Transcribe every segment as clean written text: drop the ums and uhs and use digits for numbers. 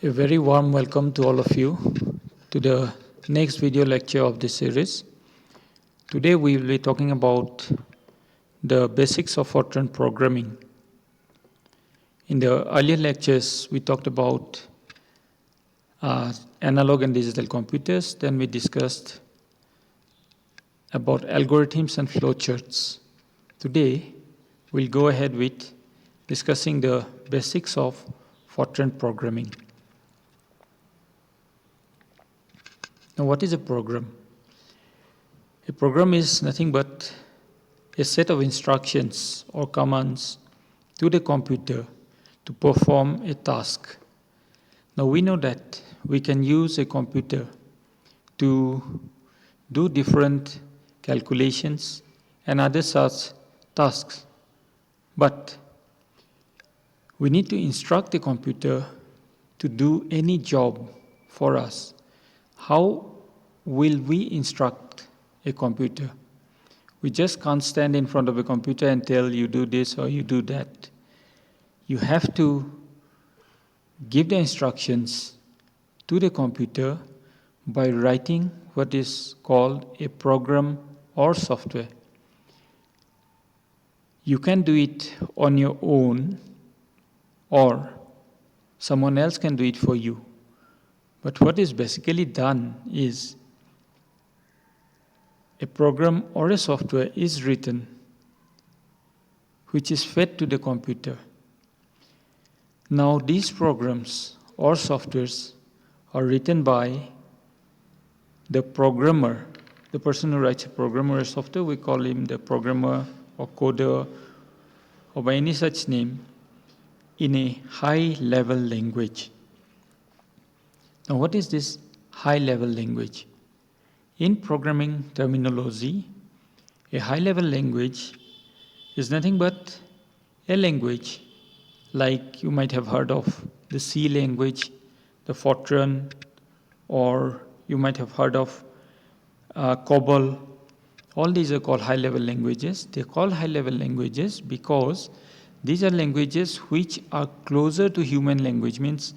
A very warm welcome to all of you to the next video lecture of this series. Today we will be talking about the basics of Fortran programming. In the earlier lectures, we talked about analog and digital computers. Then we discussed about algorithms and flowcharts. Today, we'll go ahead with discussing the basics of Fortran programming. Now, what is a program? A program is nothing but a set of instructions or commands to the computer to perform a task. Now, we know that we can use a computer to do different calculations and other such tasks. But we need to instruct the computer to do any job for us. How will we instruct a computer? We just can't stand in front of a computer and tell you do this or you do that. You have to give the instructions to the computer by writing what is called a program or software. You can do it on your own or someone else can do it for you. But what is basically done is a program or a software is written which is fed to the computer. Now these programs or softwares are written by the programmer. The person who writes a program or a software, we call him the programmer or coder or by any such name in a high-level language. Now, what is this high-level language? In programming terminology, a high-level language is nothing but a language like you might have heard of the C language, the Fortran, or you might have heard of COBOL. All these are called high-level languages. They're called high-level languages because these are languages which are closer to human language, means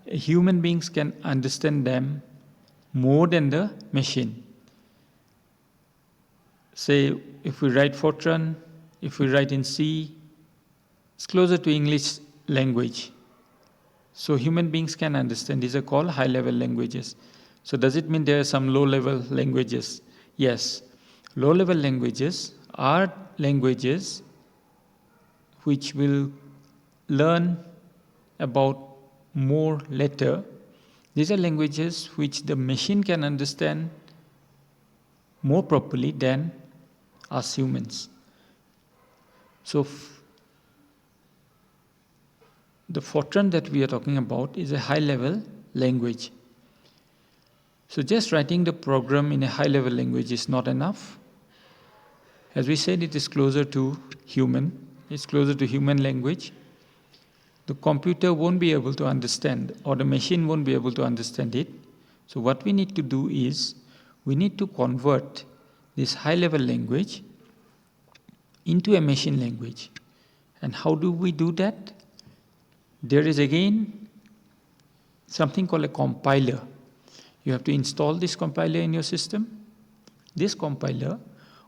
human beings can understand them more than the machine. Say, if we write Fortran, if we write in C, it's closer to English language. So human beings can understand. These are called high-level languages. So does it mean there are some low-level languages? Yes. Low-level languages are languages which will learn about more later. These are languages which the machine can understand more properly than us humans. So the Fortran that we are talking about is a high-level language. So just writing the program in a high-level language is not enough. As we said, it is closer to human. It's closer to human language. The computer won't be able to understand, or the machine won't be able to understand it. So what we need to do is, we need to convert this high-level language into a machine language. And how do we do that? There is again something called a compiler. You have to install this compiler in your system. This compiler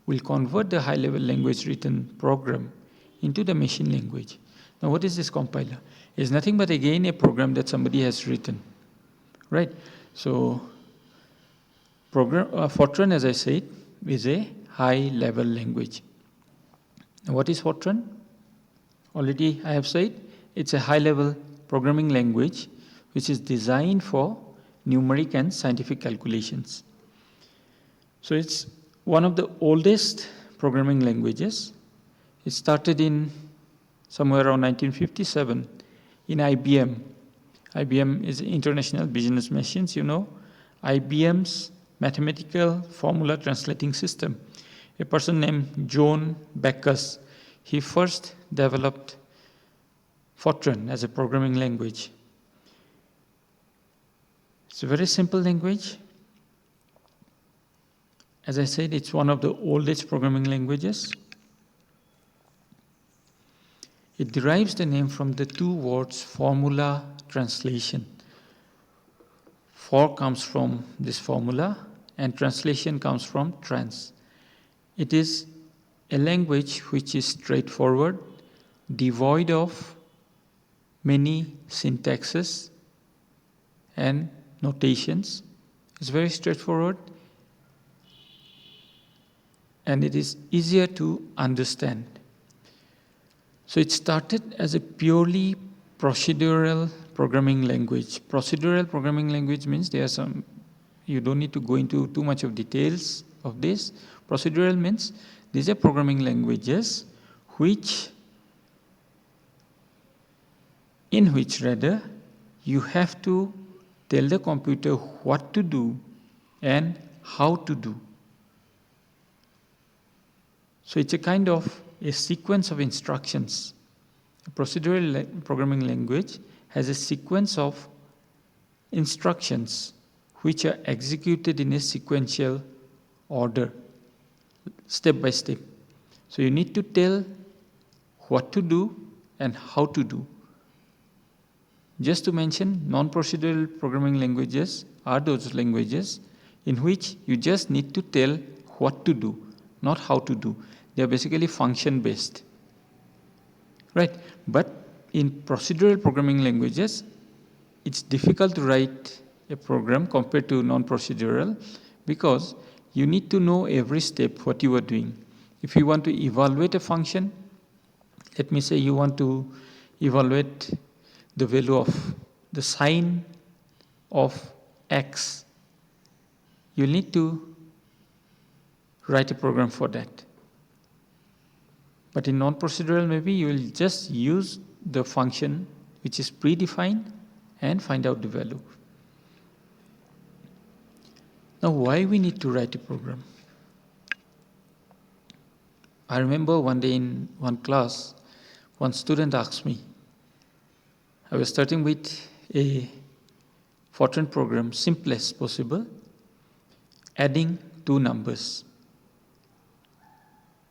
will convert the high-level language written program into the machine language. Now, what is this compiler? It's nothing but again a program that somebody has written, right? So, Fortran, as I said, is a high-level language. Now, what is Fortran? Already I have said it's a high-level programming language which is designed for numeric and scientific calculations. So it's one of the oldest programming languages. It started in somewhere around 1957 in IBM. IBM is International Business Machines, you know. IBM's mathematical formula translating system. A person named John Backus, he first developed Fortran as a programming language. It's a very simple language. As I said, it's one of the oldest programming languages. It derives the name from the two words formula translation. For comes from this formula and translation comes from trans. It is a language which is straightforward, devoid of many syntaxes and notations. It's very straightforward and it is easier to understand. So it started as a purely procedural programming language. Procedural programming language means there are some, you don't need to go into too much of details of this. Procedural means these are programming languages in which rather you have to tell the computer what to do and how to do. So it's a kind of a sequence of instructions. A procedural programming language has a sequence of instructions which are executed in a sequential order, step by step. So you need to tell what to do and how to do. Just to mention, non-procedural programming languages are those languages in which you just need to tell what to do, not how to do. They are basically function-based. Right? But in procedural programming languages, it's difficult to write a program compared to non-procedural because you need to know every step what you are doing. If you want to evaluate a function, let me say you want to evaluate the value of the sign of x, you need to write a program for that. But in non-procedural, maybe you will just use the function which is predefined and find out the value. Now, why we need to write a program? I remember one day in one class, one student asked me, I was starting with a Fortran program, simplest possible, adding two numbers.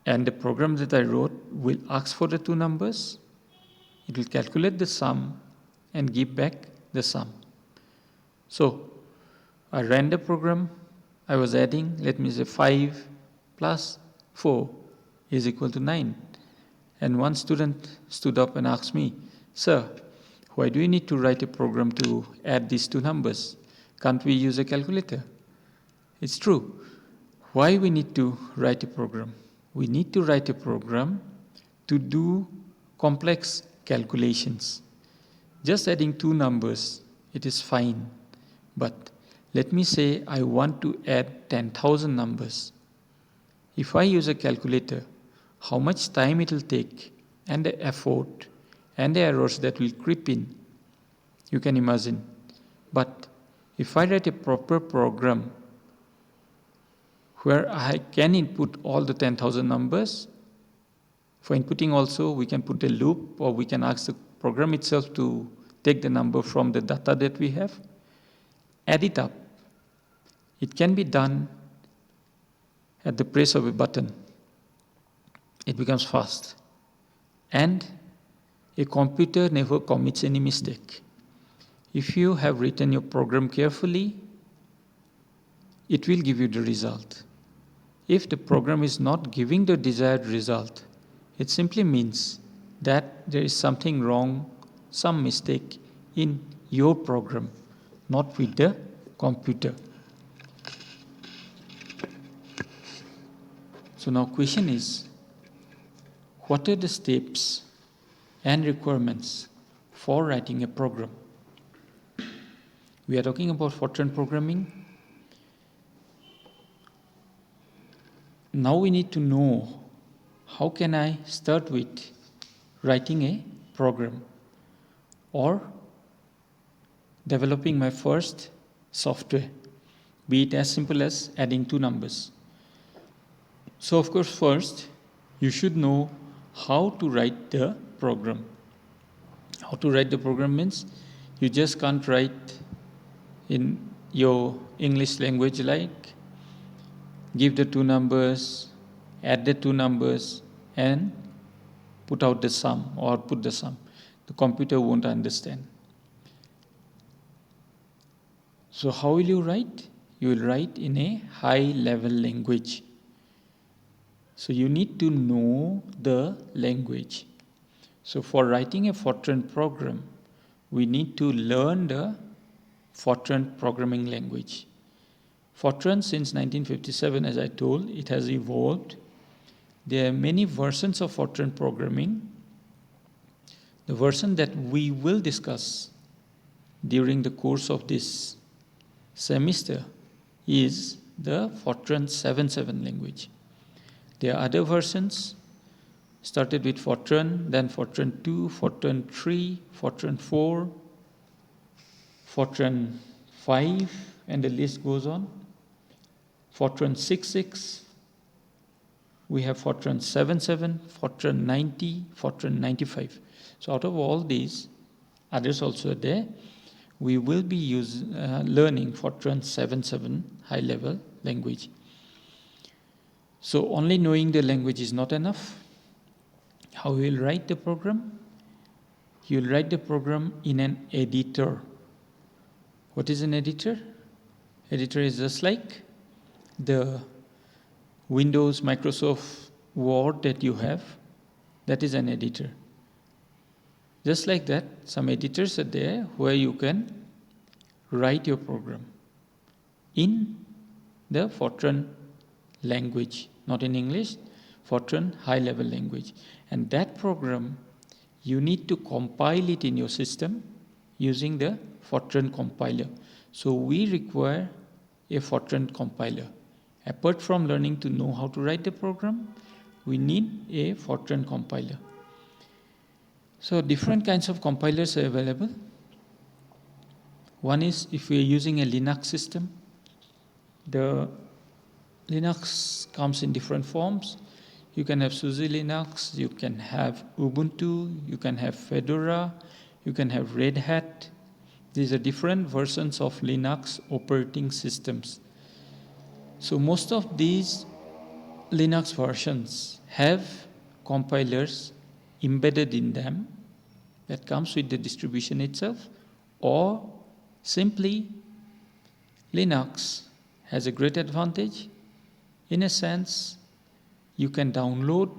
And the program that I wrote will ask for the two numbers, it will calculate the sum and give back the sum. So I ran the program, I was adding, let me say 5 plus 4 is equal to 9. And one student stood up and asked me, "Sir, why do you need to write a program to add these two numbers? Can't we use a calculator?" It's true. Why we need to write a program? We need to write a program to do complex calculations. Just adding two numbers, it is fine. But let me say I want to add 10,000 numbers. If I use a calculator, how much time it will take and the effort and the errors that will creep in, you can imagine. But if I write a proper program where I can input all the 10,000 numbers, for inputting also we can put a loop or we can ask the program itself to take the number from the data that we have, add it up. It can be done at the press of a button. It becomes fast. And a computer never commits any mistake. If you have written your program carefully, it will give you the result. If the program is not giving the desired result, it simply means that there is something wrong, some mistake in your program, not with the computer. So now question is, what are the steps and requirements for writing a program? We are talking about Fortran programming. Now we need to know how can I start with writing a program or developing my first software, be it as simple as adding two numbers. So of course first you should know how to write the program. How to write the program means you just can't write in your English language like give the two numbers, add the two numbers and put out the sum or put the sum. The computer won't understand. So how will you write? You will write in a high-level language. So you need to know the language. So for writing a Fortran program, we need to learn the Fortran programming language. Fortran since 1957, as I told, it has evolved. There are many versions of Fortran programming. The version that we will discuss during the course of this semester is the Fortran 7.7 language. There are other versions, started with Fortran, then Fortran 2, Fortran 3, Fortran 4, Fortran 5, and the list goes on. Fortran 6.6, we have Fortran 7.7, Fortran 90, Fortran 95. So out of all these, others also are there. We will be learning Fortran 7.7 high-level language. So only knowing the language is not enough. How we will write the program? You will write the program in an editor. What is an editor? Editor is just like the Windows, Microsoft Word that you have. That is an editor. Just like that, some editors are there where you can write your program in the Fortran language, not in English, Fortran high-level language. And that program, you need to compile it in your system using the Fortran compiler. So we require a Fortran compiler. Apart from learning to know how to write the program, we need a Fortran compiler. So different kinds of compilers are available. One is if we are using a Linux system, the Linux comes in different forms. You can have SUSE Linux, you can have Ubuntu, you can have Fedora, you can have Red Hat. These are different versions of Linux operating systems. So most of these Linux versions have compilers embedded in them that comes with the distribution itself, or simply Linux has a great advantage. In a sense, you can download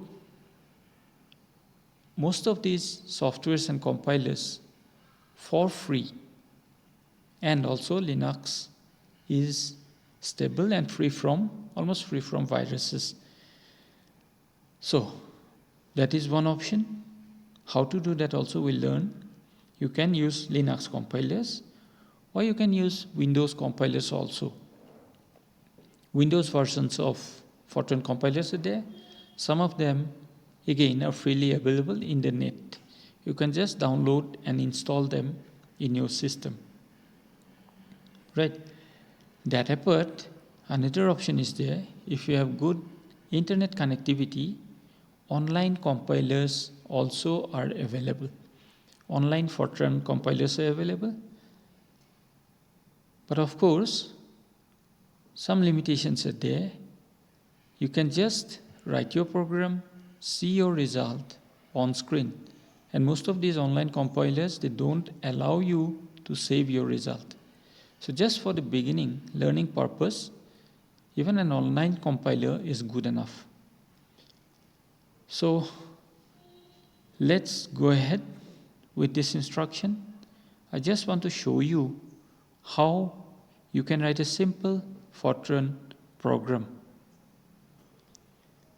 most of these softwares and compilers for free. And also Linux is stable and almost free from viruses. So that is one option. How to do that also we'll learn. You can use Linux compilers, or you can use Windows compilers also. Windows versions of Fortran compilers are there. Some of them, again, are freely available in the net. You can just download and install them in your system. Right? That apart, another option is there. If you have good internet connectivity, online compilers also are available. Online Fortran compilers are available. But of course, some limitations are there. You can just write your program, see your result on screen. And most of these online compilers, they don't allow you to save your result. So just for the beginning, learning purpose, even an online compiler is good enough. So let's go ahead with this instruction. I just want to show you how you can write a simple Fortran program.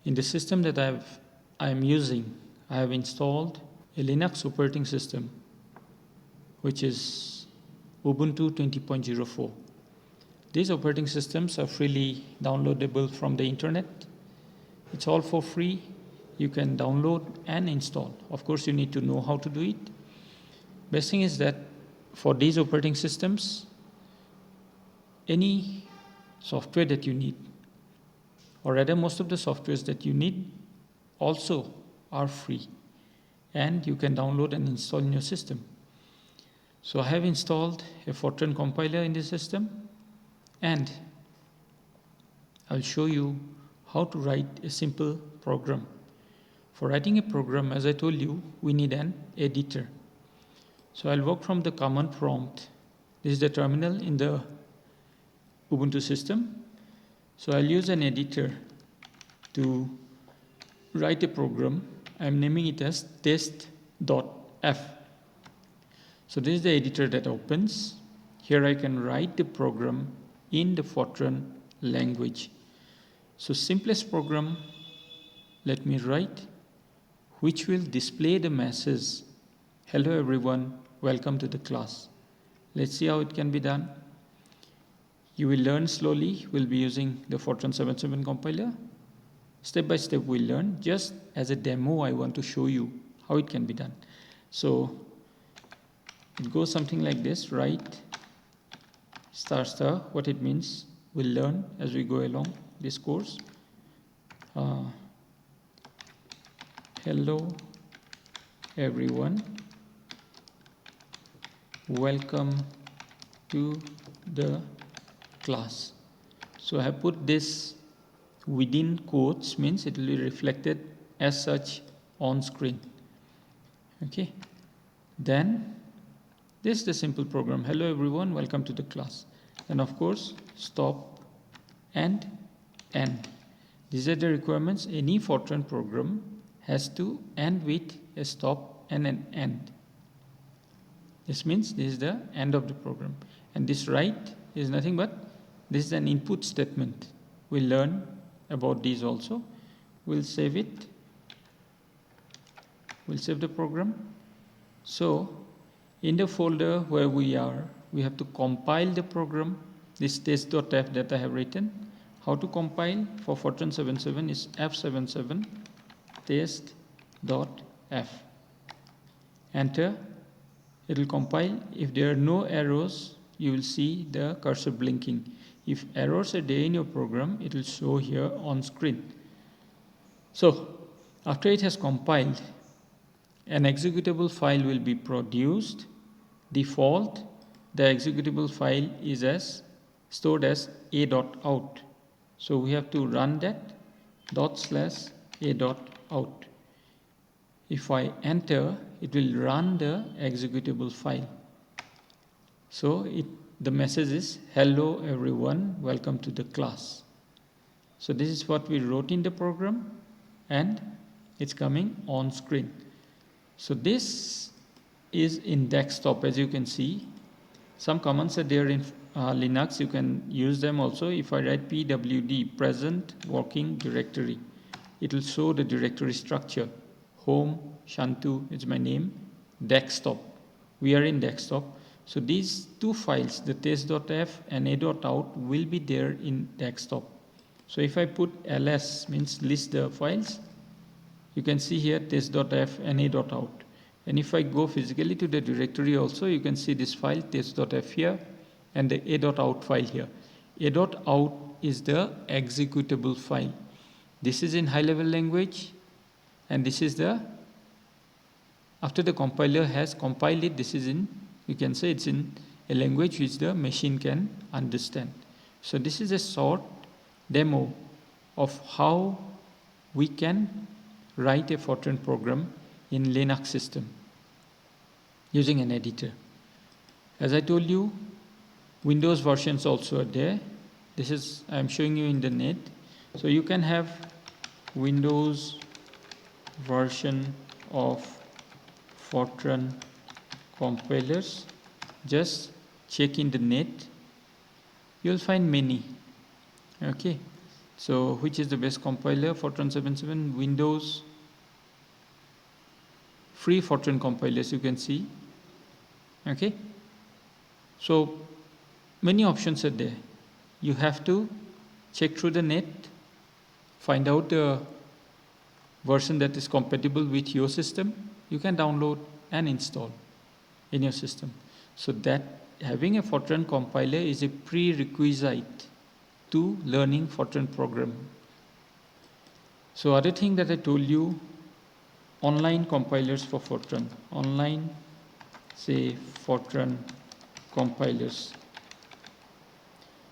In the system that I am using, I have installed a Linux operating system, which is Ubuntu 20.04. These operating systems are freely downloadable from the internet. It's all for free. You can download and install. Of course, you need to know how to do it. Best thing is that for these operating systems, any software that you need, or rather most of the softwares that you need also are free, and you can download and install in your system. So I have installed a Fortran compiler in the system, and I'll show you how to write a simple program. For writing a program, as I told you, we need an editor. So I'll work from the command prompt. This is the terminal in the Ubuntu system. So I'll use an editor to write a program. I'm naming it as test.f. So this is the editor that opens. Here I can write the program in the Fortran language. So simplest program, let me write, which will display the message, hello everyone, welcome to the class. Let's see how it can be done. You will learn slowly. We'll be using the Fortran 77 compiler. Step by step we'll learn. Just as a demo, I want to show you how it can be done. So it goes something like this, write star star. What it means, we'll learn as we go along this course. Hello everyone, welcome to the class. So I have put this within quotes, means it will be reflected as such on screen. Okay, then this is the simple program. Hello everyone, welcome to the class. And of course, stop and end. These are the requirements. Any Fortran program has to end with a stop and an end. This means this is the end of the program. And this write is nothing but this is an input statement. We'll learn about these also. We'll save it. We'll save the program. So in the folder where we are, we have to compile the program, this test.f that I have written. How to compile for Fortran 77 is F77 test.f. Enter. It will compile. If there are no errors, you will see the cursor blinking. If errors are there in your program, it will show here on screen. So after it has compiled, an executable file will be produced. Default, the executable file is stored as a.out. So we have to run that /a.out. If I enter, it will run the executable file. So the message is hello everyone, welcome to the class. So this is what we wrote in the program and it's coming on screen. So this is in desktop, as you can see. Some commands are there in Linux, you can use them also. If I write pwd, present working directory, it will show the directory structure. Home, Shantu is my name, desktop. We are in desktop. So these two files, the test.f and a.out, will be there in desktop. So if I put ls, means list the files, you can see here test.f and a.out. And if I go physically to the directory also, you can see this file test.f here and the a.out file here. A.out is the executable file. This is in high level language and this is after the compiler has compiled it, this is in, you can say it's in a language which the machine can understand. So this is a short demo of how we can write a Fortran program in Linux system using an editor. As I told you, Windows versions also are there. This is, I'm showing you in the net. So you can have Windows version of Fortran compilers. Just check in the net. You'll find many. Okay. So which is the best compiler? Fortran 77, Windows, free Fortran compilers you can see. Okay. So many options are there. You have to check through the net, find out the version that is compatible with your system. You can download and install in your system. So that having a Fortran compiler is a prerequisite to learning Fortran programming. So other thing that I told you, online compilers for Fortran. Online, say Fortran compilers.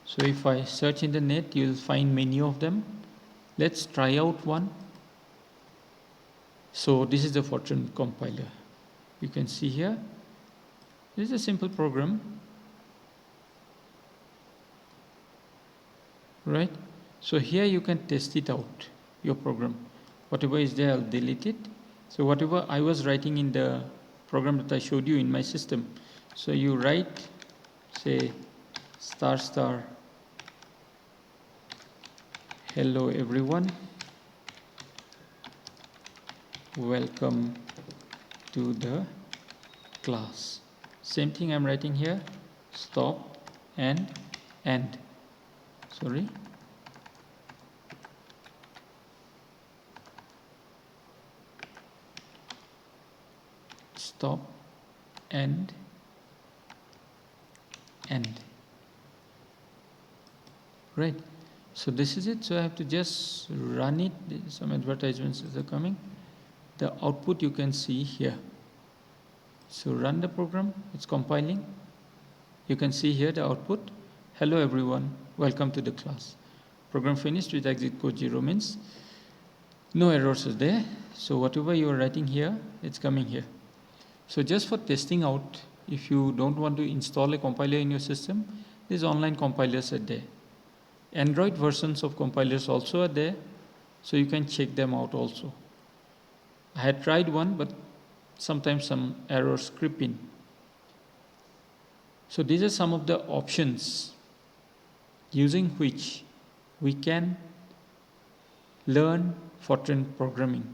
So if I search in the net, you'll find many of them. Let's try out one. So this is the Fortran compiler. You can see here. This is a simple program. right? So here you can test it out, your program. Whatever is there, I'll delete it. So whatever I was writing in the program that I showed you in my system, so you write, say, star star, hello everyone, welcome to the class. Same thing I'm writing here, stop and end. Sorry. Stop and end. Right. So this is it. So I have to just run it. Some advertisements are coming. The output you can see here. So run the program. It's compiling. You can see here the output. Hello everyone. Welcome to the class. Program finished with exit code 0 means no errors are there. So whatever you are writing here, it's coming here. So just for testing out, if you don't want to install a compiler in your system, these online compilers are there. Android versions of compilers also are there, so you can check them out also. I had tried one, but sometimes some errors creep in. So these are some of the options using which we can learn Fortran programming.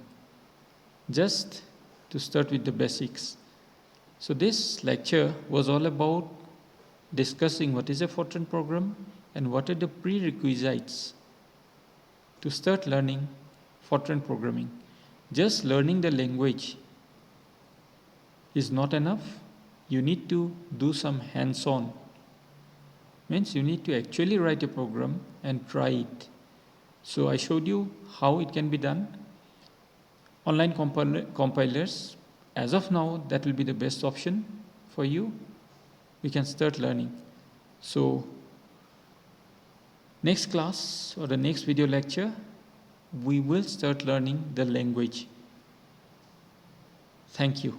Just to start with the basics. So this lecture was all about discussing what is a Fortran program and what are the prerequisites to start learning Fortran programming. Just learning the language is not enough. You need to do some hands-on. Means you need to actually write a program and try it. So I showed you how it can be done. Online compilers, as of now, that will be the best option for you. We can start learning. So next class or the next video lecture, we will start learning the language. Thank you.